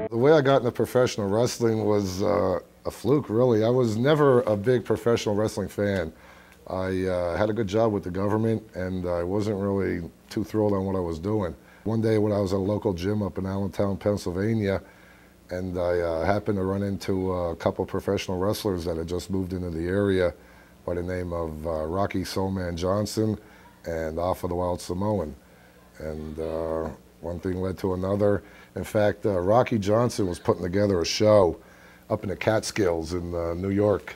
The way I got into professional wrestling was a fluke, really. I was never a big professional wrestling fan. I had a good job with the government, and I wasn't really too thrilled on what I was doing. One day when I was at a local gym up in Allentown, Pennsylvania, and I happened to run into a couple professional wrestlers that had just moved into the area by the name of Rocky Soulman Johnson and Alpha the Wild Samoan. And one thing led to another. In fact, Rocky Johnson was putting together a show up in the Catskills in New York,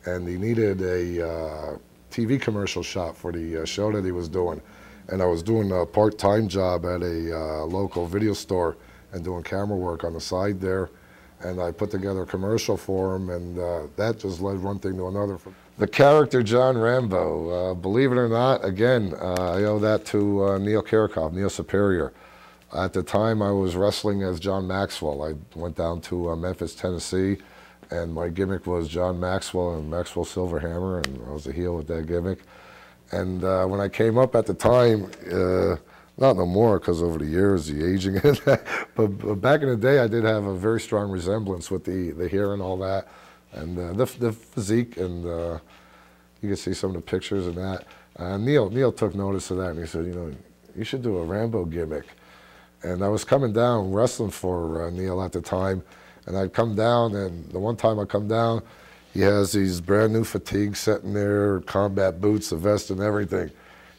and he needed a TV commercial shot for the show that he was doing. And I was doing a part-time job at a local video store and doing camera work on the side there. And I put together a commercial for him, and that just led one thing to another. The character John Rambo, believe it or not, again, I owe that to Neil Kirchhoff, Neil Superior. At the time, I was wrestling as John Maxwell. I went down to Memphis, Tennessee, and my gimmick was John Maxwell and Maxwell Silverhammer, and I was a heel with that gimmick. And when I came up at the time, not no more because over the years, the aging, but back in the day, I did have a very strong resemblance with the hair and all that, and the physique, and you can see some of the pictures and that. Neil took notice of that, and he said, you know, you should do a Rambo gimmick. And I was coming down wrestling for Neil at the time, and I'd come down, and the one time I come down, he has these brand new fatigues sitting there, combat boots, a vest and everything.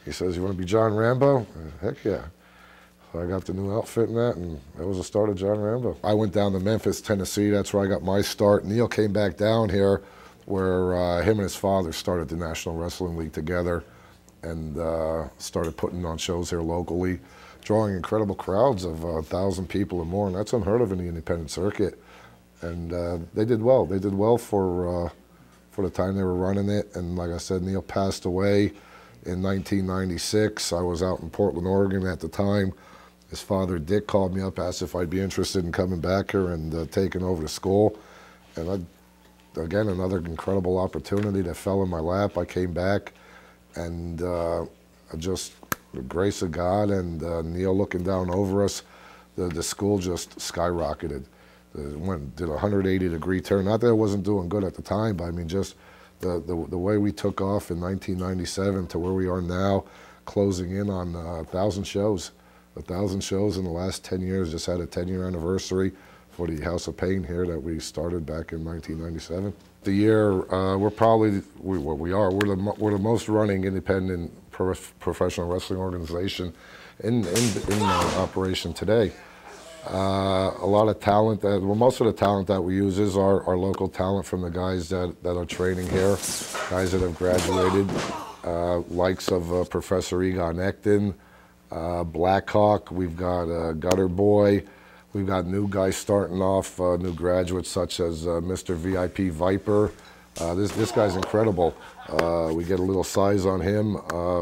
He says, you want to be John Rambo? Heck yeah. So I got the new outfit and that was the start of John Rambo. I went down to Memphis, Tennessee. That's where I got my start. Neil came back down here where him and his father started the National Wrestling League together and started putting on shows here locally, drawing incredible crowds of 1,000 people or more, and that's unheard of in the independent circuit. And they did well. They did well for the time they were running it. And like I said, Neil passed away in 1996. I was out in Portland, Oregon at the time. His father, Dick, called me up, asked if I'd be interested in coming back here and taking over the school. And again, another incredible opportunity that fell in my lap. I came back, and just the grace of God and Neil looking down over us, the school just skyrocketed. Did a 180-degree turn. Not that it wasn't doing good at the time, but I mean just the way we took off in 1997 to where we are now, closing in on 1,000 shows. 1,000 shows in the last 10 years. Just had a 10-year anniversary for the House of Pain here that we started back in 1997. The year we're the most running independent professional wrestling organization in operation today. A lot of talent, most of the talent that we use is our local talent from the guys that are training here, guys that have graduated, likes of Professor Egon Ekton, Blackhawk, we've got Gutter Boy, we've got new guys starting off, new graduates such as Mr. VIP Viper. This guy's incredible. We get a little size on him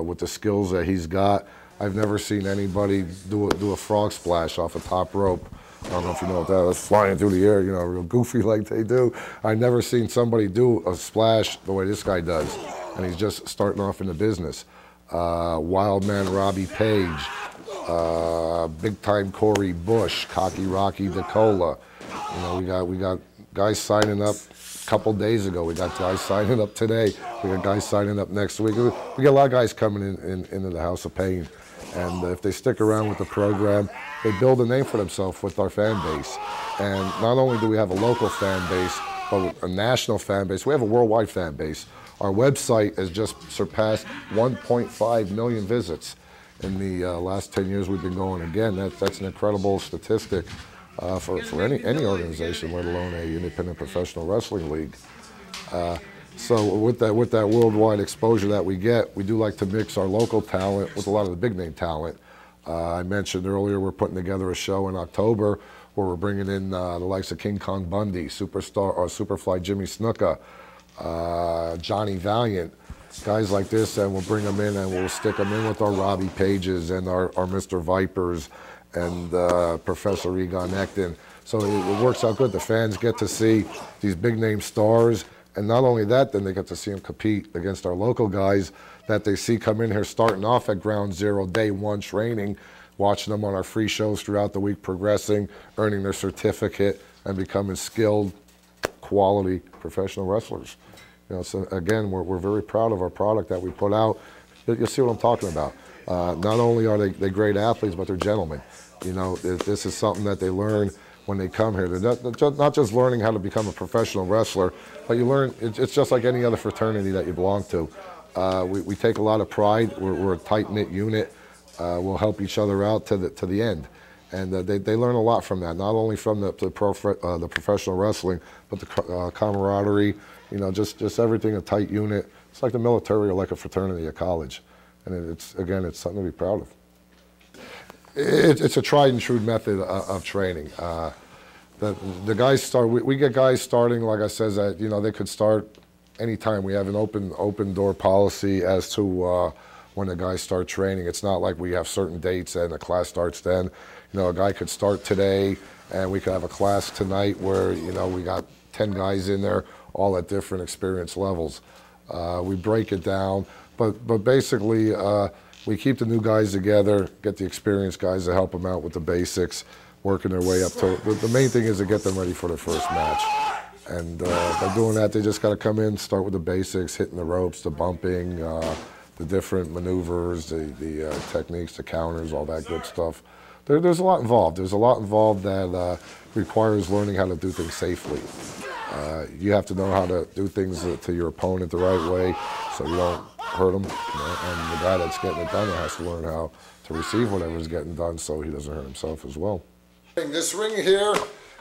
with the skills that he's got. I've never seen anybody do a frog splash off a top rope. I don't know if you know what that is, flying through the air, you know, real goofy like they do. I've never seen somebody do a splash the way this guy does, and he's just starting off in the business. Wild Man Robbie Page, big time Corey Bush, Cocky Rocky DeCola. You know, we got guys signing up. A couple days ago, we got guys signing up today. We got guys signing up next week. We got a lot of guys coming into the House of Pain. And if they stick around with the program, they build a name for themselves with our fan base. And not only do we have a local fan base, but a national fan base, we have a worldwide fan base. Our website has just surpassed 1.5 million visits in the last 10 years we've been going. Again, that's an incredible statistic for any organization, let alone a independent professional wrestling league. So with that worldwide exposure that we get, we do like to mix our local talent with a lot of the big name talent. I mentioned earlier we're putting together a show in October where we're bringing in the likes of King Kong Bundy, Superfly Jimmy Snuka, Johnny Valiant, guys like this, and we'll bring them in and we'll stick them in with our Robbie Pages and our Mr. Vipers and Professor Egon Ekton. So it works out good. The fans get to see these big name stars, and not only that, then they get to see them compete against our local guys that they see come in here starting off at ground zero, day one training, watching them on our free shows throughout the week, progressing, earning their certificate, and becoming skilled, quality professional wrestlers. You know, so again, we're very proud of our product that we put out. You'll see what I'm talking about. Not only are they great athletes, but they're gentlemen. You know, this is something that they learn when they come here. They're not just learning how to become a professional wrestler, but you learn, it's just like any other fraternity that you belong to. We take a lot of pride. We're a tight-knit unit. We'll help each other out to the end. And they learn a lot from that, not only from the professional wrestling, but the camaraderie, you know, just everything, a tight unit. It's like the military or like a fraternity at college. And it's something to be proud of. It's a tried and true method of training. The guys start, we get guys starting, like I said, that, you know, they could start anytime. We have an open door policy as to when the guys start training. It's not like we have certain dates and the class starts then. You know, a guy could start today and we could have a class tonight where, you know, we got 10 guys in there, all at different experience levels. We break it down, but basically we keep the new guys together, get the experienced guys to help them out with the basics, working their way up to, the main thing is to get them ready for their first match. And by doing that, they just got to come in, start with the basics, hitting the ropes, the bumping, the different maneuvers, the techniques, the counters, all that good stuff. There's a lot involved. There's a lot involved that requires learning how to do things safely. You have to know how to do things to your opponent the right way so you don't hurt them. You know? And the guy that's getting it done has to learn how to receive whatever's getting done so he doesn't hurt himself as well. This ring here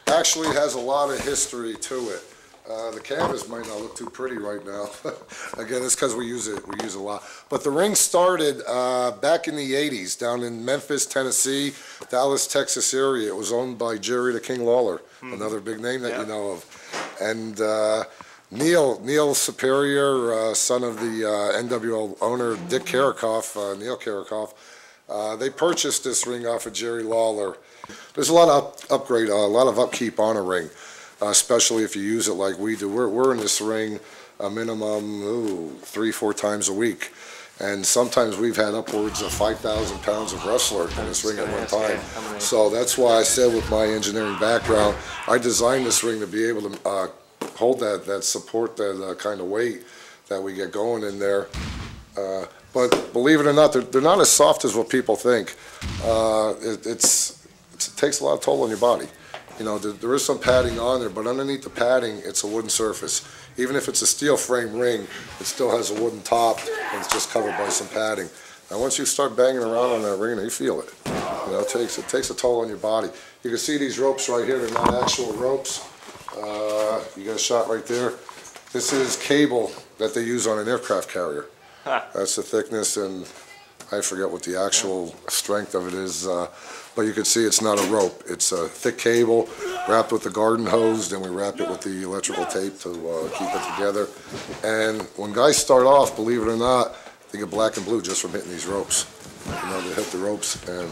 actually has a lot of history to it. The canvas might not look too pretty right now. Again, it's because we use a lot. But the ring started back in the 80s down in Memphis, Tennessee, Dallas, Texas area. It was owned by Jerry the King Lawler, another big name that you know of. And Neil Superior, son of the NWO owner, Dick Karakoff, Neil Karakoff, they purchased this ring off of Jerry Lawler. There's a lot of a lot of upkeep on a ring. Especially if you use it like we do. We're in this ring a minimum 3-4 times a week, and sometimes we've had upwards of 5,000 pounds of wrestler in this ring at one time. So that's why I said, with my engineering background, I designed this ring to be able to hold that support, that kind of weight that we get going in there. But believe it or not, they're not as soft as what people think. It takes a lot of toll on your body. You know, there is some padding on there, but underneath the padding, it's a wooden surface. Even if it's a steel frame ring, it still has a wooden top, and it's just covered by some padding. Now, once you start banging around on that ring, you feel it. You know, it takes a toll on your body. You can see these ropes right here. They're not actual ropes. You got a shot right there. This is cable that they use on an aircraft carrier. That's the thickness, and I forget what the actual strength of it is. But you can see it's not a rope. It's a thick cable wrapped with the garden hose, then we wrap it with the electrical tape to keep it together. And when guys start off, believe it or not, they get black and blue just from hitting these ropes. You know, they hit the ropes and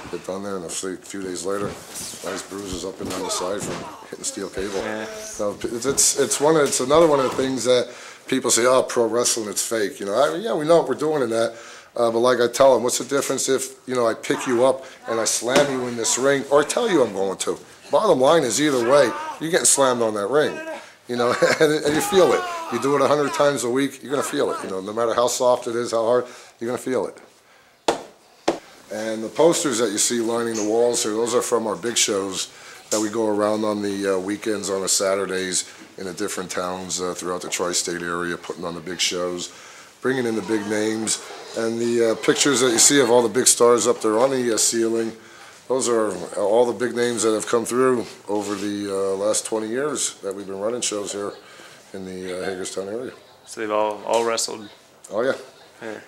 get done there, and a few days later, nice bruises up and down the side from hitting steel cable. Yeah. So it's another one of the things that people say, oh, pro wrestling, it's fake. You know, yeah, we know what we're doing in that. But like I tell them, what's the difference if, you know, I pick you up and I slam you in this ring, or I tell you I'm going to? Bottom line is, either way, you're getting slammed on that ring, you know, and you feel it. You do it 100 times a week, you're going to feel it. You know, no matter how soft it is, how hard, you're going to feel it. And the posters that you see lining the walls here, those are from our big shows that we go around on the weekends, on the Saturdays, in the different towns throughout the tri-state area, putting on the big shows, bringing in the big names. And the pictures that you see of all the big stars up there on the ceiling, those are all the big names that have come through over the last 20 years that we've been running shows here in the Hagerstown area. So they've all wrestled. Oh yeah.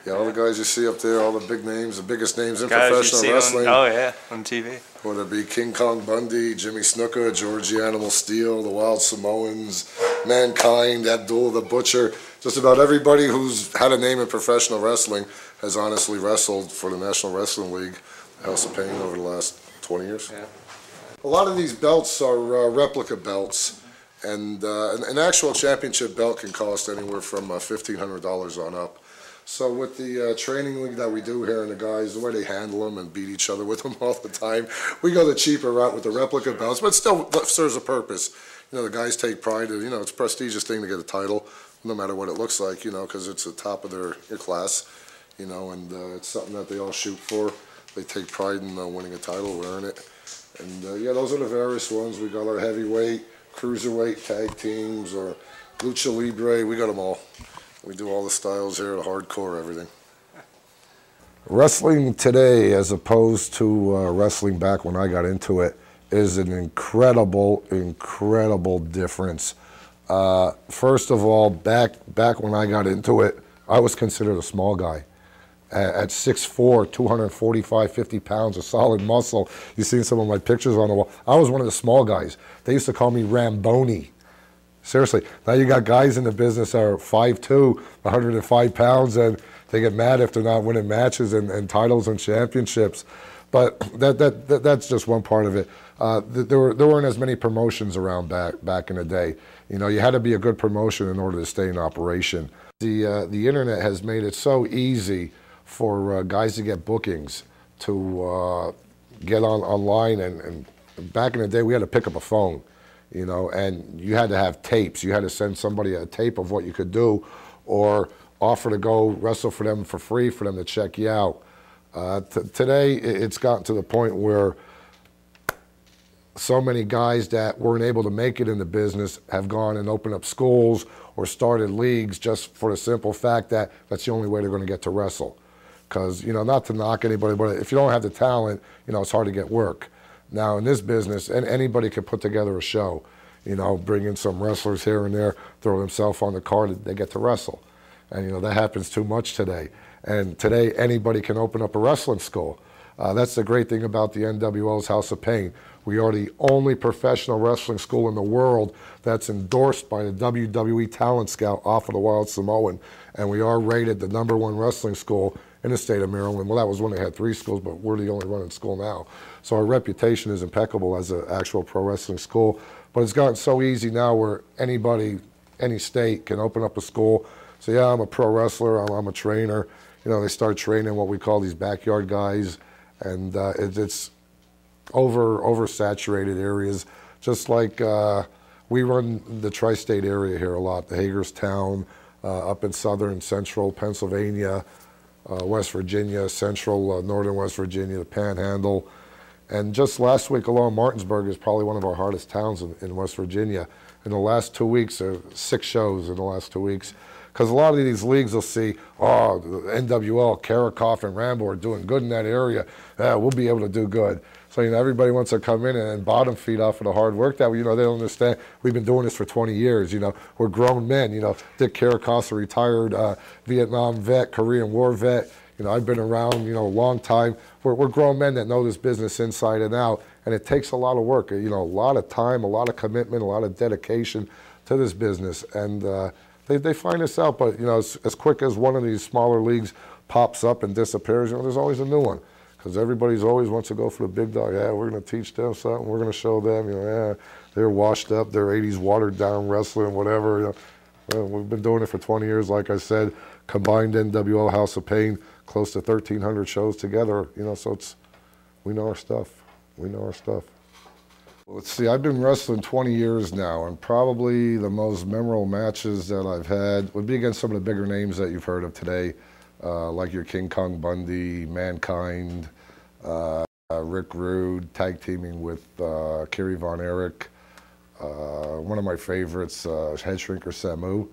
Yeah, all the guys you see up there, all the big names, the biggest names in professional wrestling. On TV. Whether it be King Kong Bundy, Jimmy Snuka, Georgie Animal Steel, the Wild Samoans, Mankind, Abdul the Butcher. Just about everybody who's had a name in professional wrestling has honestly wrestled for the National Wrestling League, House of Pain, over the last 20 years. Yeah. A lot of these belts are replica belts, and an actual championship belt can cost anywhere from $1,500 on up. So with the training league that we do here, and the guys, the way they handle them and beat each other with them all the time, we go the cheaper route with the replica belts, but it still serves a purpose. You know, the guys take pride in, you know, it's a prestigious thing to get a title, no matter what it looks like, you know, because it's the top of their class, you know, and it's something that they all shoot for. They take pride in winning a title, wearing it. And yeah, those are the various ones. We got our heavyweight, cruiserweight tag teams, or lucha libre, we got them all. We do all the styles here, the hardcore, everything. Wrestling today, as opposed to wrestling back when I got into it, is an incredible, incredible difference. First of all, back when I got into it, I was considered a small guy. At 6'4", 245, 50 pounds of solid muscle. You've seen some of my pictures on the wall. I was one of the small guys. They used to call me Ramboni. Seriously, now you got guys in the business that are 5'2", 105 pounds, and they get mad if they're not winning matches and titles and championships. But that's just one part of it. There weren't as many promotions around back in the day. You know, you had to be a good promotion in order to stay in operation. The internet has made it so easy for guys to get bookings, to get online, and back in the day we had to pick up a phone. You know, and you had to have tapes. You had to send somebody a tape of what you could do, or offer to go wrestle for them for free for them to check you out. Today, it's gotten to the point where so many guys that weren't able to make it in the business have gone and opened up schools or started leagues just for the simple fact that that's the only way they're going to get to wrestle. Because, you know, not to knock anybody, but if you don't have the talent, you know, it's hard to get work. Now, in this business, anybody can put together a show, you know, bring in some wrestlers here and there, throw themselves on the card, they get to wrestle. And, you know, that happens too much today. And today, anybody can open up a wrestling school. That's the great thing about the NWL's House of Pain. We are the only professional wrestling school in the world that's endorsed by the WWE Talent Scout off of the Wild Samoan. And we are rated the #1 wrestling school in the state of Maryland. Well, that was when they had 3 schools, but we're the only running school now. So our reputation is impeccable as an actual pro wrestling school. But it's gotten so easy now where anybody, any state can open up a school. So yeah, I'm a pro wrestler, I'm a trainer. You know, they start training what we call these backyard guys. And it's oversaturated areas. Just like we run the tri-state area here a lot, the Hagerstown, up in southern central Pennsylvania, West Virginia, central northern West Virginia, the Panhandle. And just last week alone, Martinsburg is probably one of our hardest towns in West Virginia. In the last 2 weeks, there are 6 shows in the last 2 weeks. Because a lot of these leagues will see, oh, the NWL, Karakoff and Rambo are doing good in that area. Yeah, we'll be able to do good. So, you know, everybody wants to come in and bottom feed off of the hard work that, you know, they don't understand. We've been doing this for 20 years, you know. We're grown men, you know. Dick Karakoff's a retired Vietnam vet, Korean War vet. You know, I've been around, you know, a long time. We're grown men that know this business inside and out, and it takes a lot of work, you know, a lot of time, a lot of commitment, a lot of dedication to this business. And they find us out, but, you know, as quick as one of these smaller leagues pops up and disappears, you know, there's always a new one. Because everybody's always wants to go for the big dog. Yeah, we're going to teach them something. We're going to show them, you know, yeah, they're washed up, they're 80s watered down wrestling, whatever. You know. Well, we've been doing it for 20 years, like I said, combined NWL House of Pain, close to 1,300 shows together, you know, so it's, we know our stuff. We know our stuff. Let's see, I've been wrestling 20 years now, and probably the most memorable matches that I've had would be against some of the bigger names that you've heard of today, like your King Kong Bundy, Mankind, Rick Rude, tag teaming with Kerry Von Erich. One of my favorites, Head Shrinker Samu.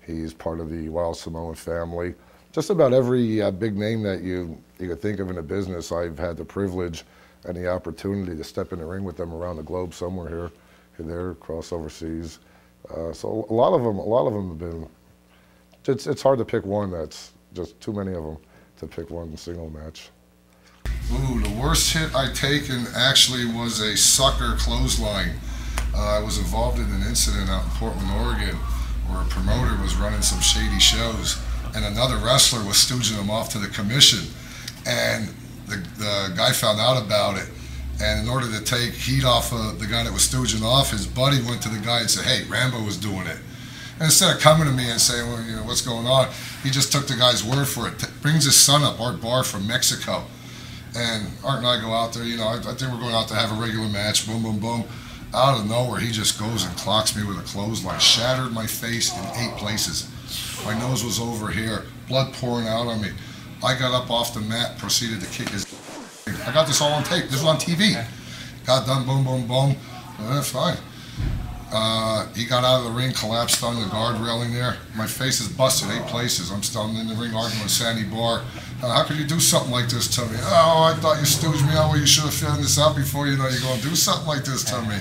He's part of the Wild Samoan family. Just about every big name that you could think of in the business, I've had the privilege and the opportunity to step in the ring with them around the globe, somewhere here and there, across overseas. So a lot of them have been. It's hard to pick one. That's just too many of them to pick one single match. Ooh, the worst hit I taken actually was a sucker clothesline. I was involved in an incident out in Portland, Oregon, where a promoter was running some shady shows, and another wrestler was stooging him off to the commission, and the guy found out about it. And in order to take heat off of the guy that was stooging off, his buddy went to the guy and said, "Hey, Rambo was doing it." And instead of coming to me and saying, "Well, you know, what's going on?" he just took the guy's word for it. Brings his son up, Art Barr from Mexico. And Art and I go out there, you know, I think we're going out to have a regular match, boom, boom, boom. Out of nowhere, he just goes and clocks me with a clothesline. Shattered my face in 8 places. My nose was over here, blood pouring out on me. I got up off the mat, proceeded to kick his. I got this all on tape. This was on TV. Got done, boom, boom, boom. That's fine. He got out of the ring, collapsed on the guard railing there. My face is busted 8 places. I'm still in the ring arguing with Sandy Barr. How could you do something like this to me? Oh, I thought you stooged me out. Well, you should have found this out before you know you're going to do something like this to me.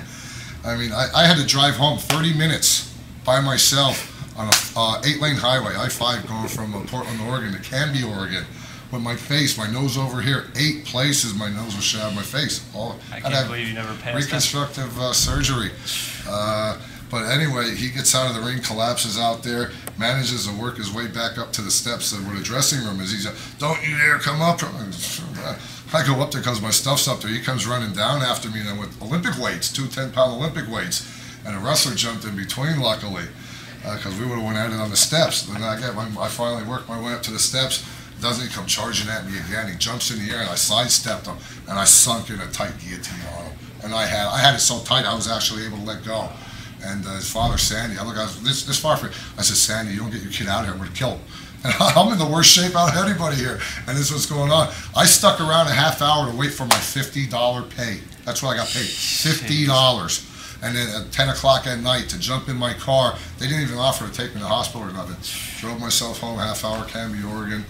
I mean, I had to drive home 30 minutes by myself on a 8-lane highway, I-5, going from Portland, Oregon to Canby, Oregon. With my face, my nose over here, 8 places my nose was shattered, my face. I can't believe you never passed reconstructive surgery. But anyway, he gets out of the ring, collapses out there, manages to work his way back up to the steps where the dressing room is. He's like, "Don't you dare come up." I go up there because my stuff's up there. He comes running down after me, and with Olympic weights, 2 10-pound Olympic weights. And a wrestler jumped in between, luckily, because we would have went at it on the steps. Then I finally worked my way up to the steps. Doesn't he come charging at me again? He jumps in the air, and I sidestepped him, and I sunk in a tight guillotine on him. And I had it so tight I was actually able to let go. And his father, Sandy, I was this far from. I said, "Sandy, you don't get your kid out of here, I'm going to kill him." And I'm in the worst shape out of anybody here, and this is what's going on. I stuck around a half hour to wait for my $50 pay. That's what I got paid, $50. And then at 10 o'clock at night to jump in my car. They didn't even offer to take me to the hospital or nothing. Drove myself home, half hour, Canby, Oregon.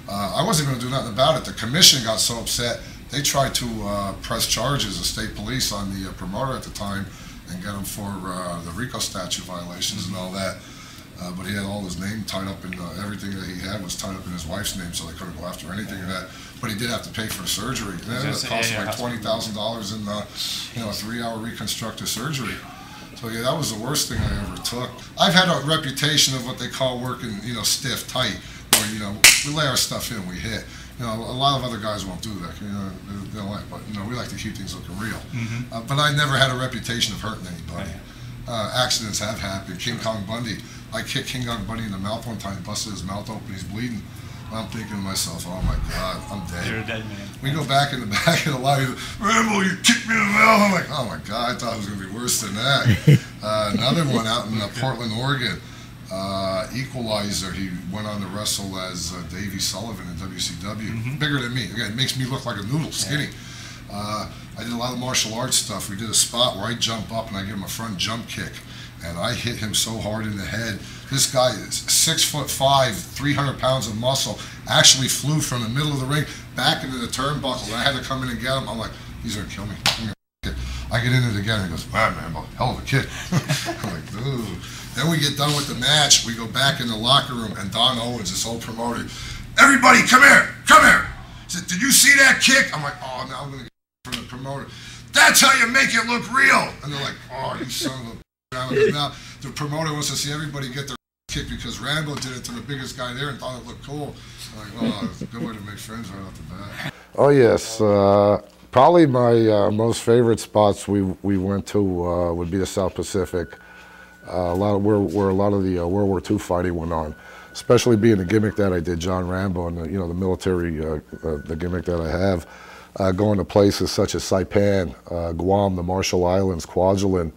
I wasn't going to do nothing about it. The commission got so upset, they tried to press charges of state police on the promoter at the time and get him for the RICO statute violations and all that. But he had all his name tied up in everything that he had was tied up in his wife's name, so they couldn't go after anything of that. But he did have to pay for the surgery. And that cost like $20,000 in a 3-hour reconstructive surgery. So yeah, that was the worst thing I ever took. I've had a reputation of what they call working, stiff, tight, where we lay our stuff in, we hit. A lot of other guys won't do that. They don't like, but we like to keep things looking real. Mm-hmm. But I never had a reputation of hurting anybody. Accidents have happened. King Kong Bundy. I kicked King Kong Bundy in the mouth one time, busted his mouth open, he's bleeding. I'm thinking to myself, oh my God, I'm dead. You're a dead man. We go back in the back of the line, Rambo, you kicked me in the mouth. I'm like, oh my God, I thought it was going to be worse than that. Another one out in Portland, Oregon, Equalizer, he went on to wrestle as Davey Sullivan in WCW. Mm-hmm. Bigger than me. Again, it makes me look like a noodle, skinny. I did a lot of martial arts stuff. We did a spot where I jump up and I give him a front jump kick. And I hit him so hard in the head. This guy is 6'5", 300 pounds of muscle, actually flew from the middle of the ring back into the turnbuckle. And I had to come in and get him. I'm like, he's gonna kill me. I get in it again, and he goes, man, hell of a kick. I'm like, dude. Then we get done with the match. We go back in the locker room, and Don Owens, this old promoter, everybody, come here. He said, did you see that kick? I'm like, oh, now I'm gonna get from the promoter. That's how you make it look real. And they're like, oh, you son of a. Now the promoter wants to see everybody get their kick because Rambo did it to the biggest guy there and thought it looked cool. I'm like, oh, it's a good way to make friends right off the bat. Oh yes, probably my most favorite spots we went to would be the South Pacific. A lot of where a lot of the World War II fighting went on, especially being the gimmick that I did, John Rambo, and the military the gimmick that I have. Going to places such as Saipan, Guam, the Marshall Islands, Kwajalein.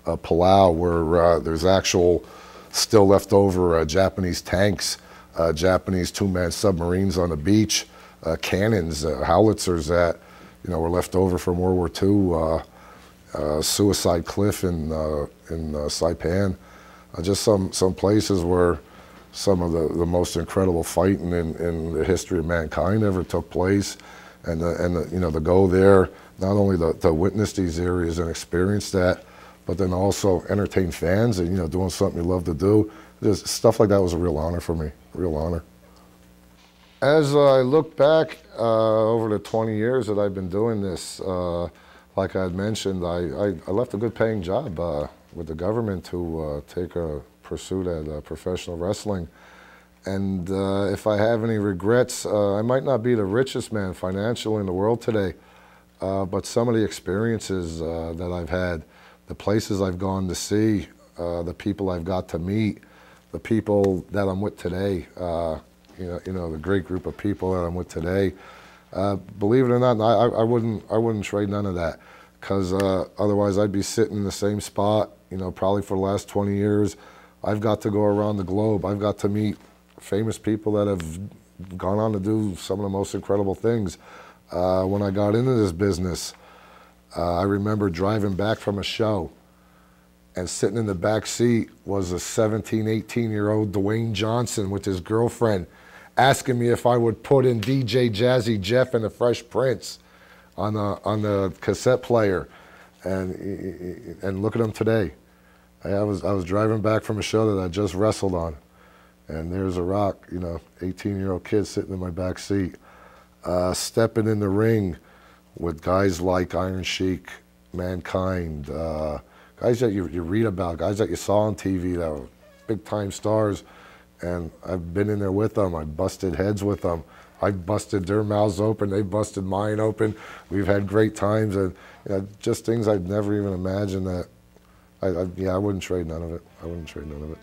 Palau, where there's actual still left over Japanese tanks, Japanese 2-man submarines on the beach, cannons, howitzers that were left over from World War II, Suicide Cliff in Saipan, just some places where some of the most incredible fighting in the history of mankind ever took place, and to go there, not only to witness these areas and experience that, but then also entertain fans and, you know, doing something you love to do. Just stuff like that was a real honor for me, a real honor. As I look back over the 20 years that I've been doing this, like I had mentioned, I left a good paying job with the government to take a pursuit at professional wrestling. And if I have any regrets, I might not be the richest man financially in the world today, but some of the experiences that I've had, the places I've gone to see, the people I've got to meet, the people that I'm with today, you know, the great group of people that I'm with today. Believe it or not, I wouldn't trade none of that, because otherwise I'd be sitting in the same spot, you know, probably for the last 20 years. I've got to go around the globe. I've got to meet famous people that have gone on to do some of the most incredible things. When I got into this business, I remember driving back from a show, and sitting in the back seat was a 17, 18-year-old Dwayne Johnson with his girlfriend, asking me if I would put in DJ Jazzy Jeff and the Fresh Prince on the cassette player, and look at him today. I was driving back from a show that I just wrestled on, and there's a Rock, you know, 18-year-old kid sitting in my back seat, stepping in the ring with guys like Iron Sheik, Mankind, guys that you read about, guys that you saw on TV that were big-time stars, and I've been in there with them. I busted heads with them. I busted their mouths open. They busted mine open. We've had great times, and you know, just things I'd never even imagined that. Yeah, I wouldn't trade none of it. I wouldn't trade none of it.